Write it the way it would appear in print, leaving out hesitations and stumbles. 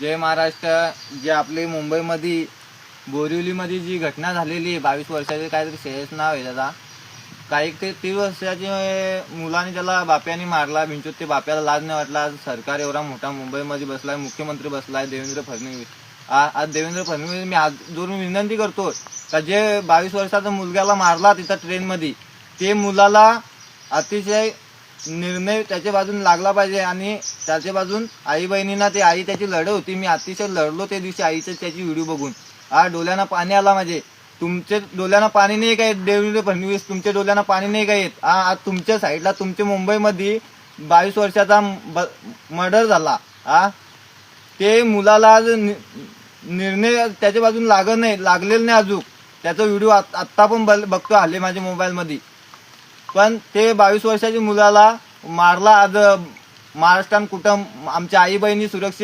जय महाराष्ट्र. जे आपली मुंबईमध्ये बोरिवलीमध्ये जी घटना झालेली आहे, 22 वर्षाचे काहीतरी श्रेयस नाव आहे त्याचा, काही ते 30 वर्षाची मुलाने त्याला बाप्याने मारला. बिंचूत ते बाप्याला लाज नाही वाटला. सरकार एवढा मोठा मुंबईमध्ये बसलाय, मुख्यमंत्री बसलाय देवेंद्र फडणवीस. आज देवेंद्र फडणवीस मी हात जोडून विनंती करतो का जे 22 वर्षाचा मुलग्याला मारला तिथं ट्रेनमध्ये, ते मुलाला अतिशय निर्णय त्याच्या बाजून लागला पाहिजे. आणि त्याच्या बाजून आई बहिणींना, ते आई त्याची लढत होती, मी अतिशय लढलो त्या दिवशी आईचं त्याची व्हिडिओ बघून. डोळ्यांना पाणी आला माझे. तुमच्या डोळ्यांना पाणी नाही काय देवेंद्र फडणवीस? तुमच्या डोळ्यांना पाणी नाही काय येत? आज तुमच्या साईडला तुमच्या मुंबईमध्ये 22 वर्षाचा मर्डर झाला. ते मुलाला आज निर्णय त्याच्या बाजून लागलेला नाही अजून. त्याचा व्हिडिओ आत्ता पण बघतो आले माझ्या मोबाईलमध्ये. पण ते 22 वर्षाच्या मुलाला मारला. आज महाराष्ट्रात कुठं आमच्या आई बहिणी सुरक्षित